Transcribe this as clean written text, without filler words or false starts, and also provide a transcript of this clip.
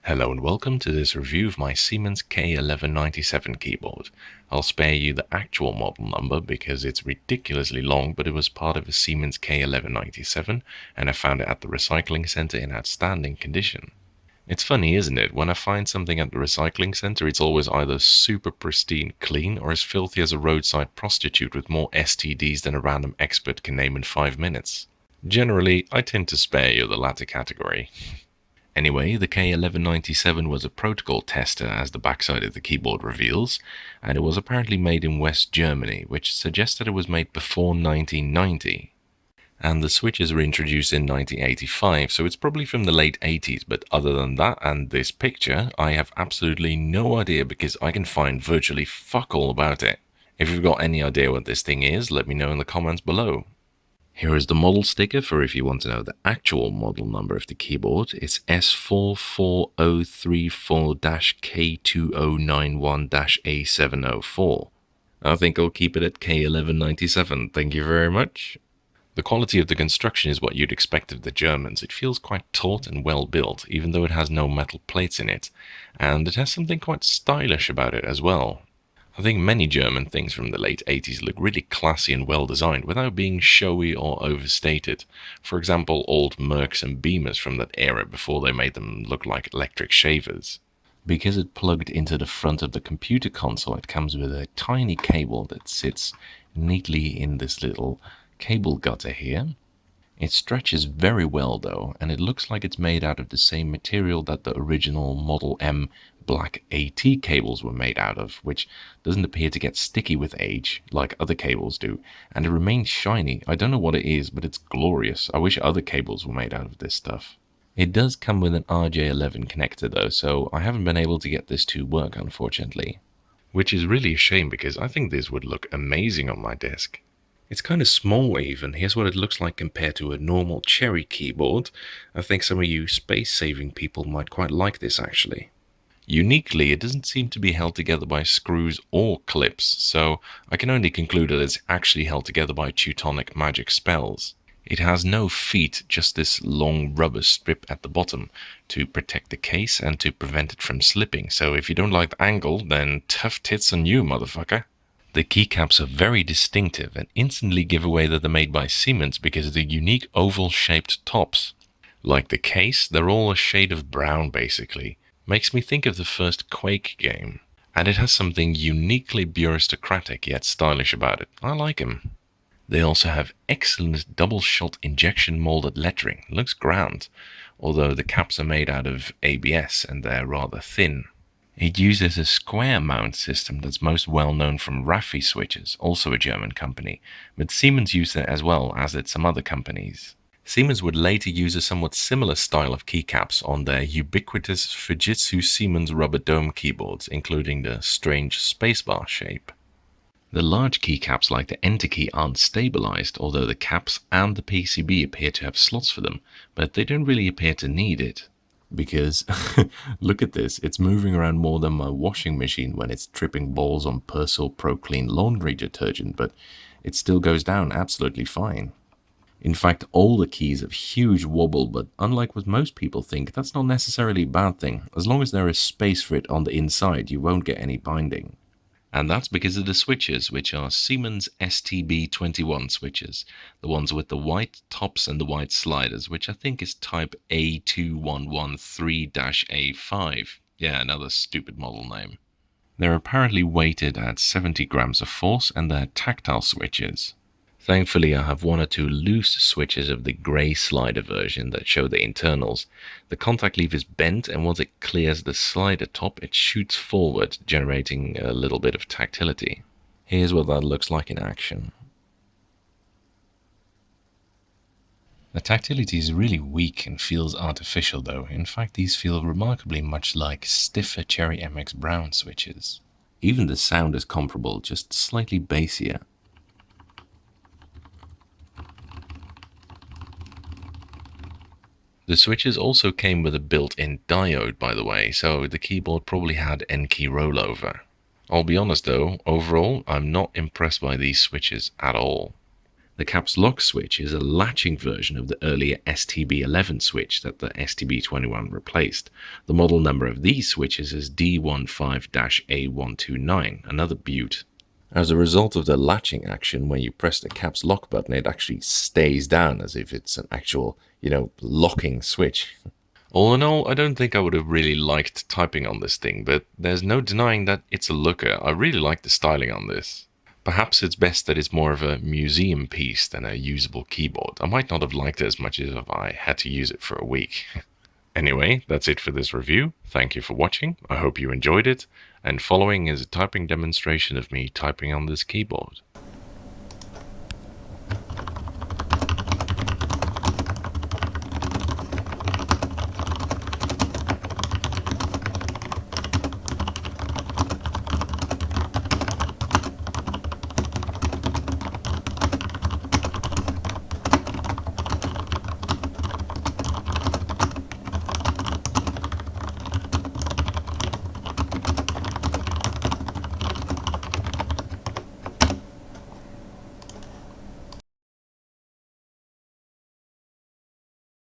Hello and welcome to this review of my Siemens K1197 keyboard. I'll spare you the actual model number because it's ridiculously long, but it was part of a Siemens K1197 and I found it at the recycling center in outstanding condition. It's funny, isn't it? When I find something at the recycling center, it's always either super pristine clean or as filthy as a roadside prostitute with more STDs than a random expert can name in 5 minutes. Generally, I tend to spare you the latter category. Anyway, the K1197 was a protocol tester, as the backside of the keyboard reveals, and it was apparently made in West Germany, which suggests that it was made before 1990. And the switches were introduced in 1985, so it's probably from the late 80s, but other than that and this picture, I have absolutely no idea because I can find virtually fuck all about it. If you've got any idea what this thing is, let me know in the comments below. Here is the model sticker for if you want to know the actual model number of the keyboard. It's S44034-K2091-A704. I think I'll keep it at K1197. Thank you very much. The quality of the construction is what you'd expect of the Germans. It feels quite taut and well built, even though it has no metal plates in it. And it has something quite stylish about it as well. I think many German things from the late 80s look really classy and well designed without being showy or overstated. For example, old Mercs and Beamers from that era before they made them look like electric shavers. Because it plugged into the front of the computer console, it comes with a tiny cable that sits neatly in this little cable gutter here. It stretches very well though, and it looks like it's made out of the same material that the original Model M black AT cables were made out of, which doesn't appear to get sticky with age like other cables do, and it remains shiny. I don't know what it is, but it's glorious. I wish other cables were made out of this stuff. It does come with an RJ11 connector though, so I haven't been able to get this to work unfortunately. Which is really a shame because I think this would look amazing on my desk. It's kind of small even. Here's what it looks like compared to a normal Cherry keyboard. I think some of you space-saving people might quite like this actually. Uniquely, it doesn't seem to be held together by screws or clips, so I can only conclude that it's actually held together by Teutonic magic spells. It has no feet, just this long rubber strip at the bottom to protect the case and to prevent it from slipping, so if you don't like the angle, then tough tits on you, motherfucker. The keycaps are very distinctive and instantly give away that they're made by Siemens because of the unique oval-shaped tops. Like the case, they're all a shade of brown basically. Makes me think of the first Quake game. And it has something uniquely bureaucratic yet stylish about it. I like them. They also have excellent double-shot injection molded lettering. Looks grand, although the caps are made out of ABS and they're rather thin. It uses a square mount system that's most well known from Raffi switches, also a German company, but Siemens used it as well, as did some other companies. Siemens would later use a somewhat similar style of keycaps on their ubiquitous Fujitsu Siemens rubber dome keyboards, including the strange spacebar shape. The large keycaps like the Enter key aren't stabilized, although the caps and the PCB appear to have slots for them, but they don't really appear to need it. Because, look at this, it's moving around more than my washing machine when it's tripping balls on Persil Pro Clean laundry detergent, but it still goes down absolutely fine. In fact, all the keys have huge wobble, but unlike what most people think, that's not necessarily a bad thing. As long as there is space for it on the inside, you won't get any binding. And that's because of the switches, which are Siemens STB-21 switches, the ones with the white tops and the white sliders, which I think is type A2113-A5. Yeah, another stupid model name. They're apparently weighted at 70 grams of force and they're tactile switches. Thankfully, I have one or two loose switches of the grey slider version that show the internals. The contact leaf is bent, and once it clears the slider top, it shoots forward, generating a little bit of tactility. Here's what that looks like in action. The tactility is really weak and feels artificial though. In fact, these feel remarkably much like stiffer Cherry MX Brown switches. Even the sound is comparable, just slightly bassier. The switches also came with a built-in diode, by the way, so the keyboard probably had N-key rollover. I'll be honest though, overall, I'm not impressed by these switches at all. The caps lock switch is a latching version of the earlier STB-11 switch that the STB-21 replaced. The model number of these switches is D15-A129, another beaut. As a result of the latching action, when you press the caps lock button, it actually stays down as if it's an actual, locking switch. All in all, I don't think I would have really liked typing on this thing, but there's no denying that it's a looker. I really like the styling on this. Perhaps it's best that it's more of a museum piece than a usable keyboard. I might not have liked it as much as if I had to use it for a week. Anyway, that's it for this review. Thank you for watching. I hope you enjoyed it. And following is a typing demonstration of me typing on this keyboard.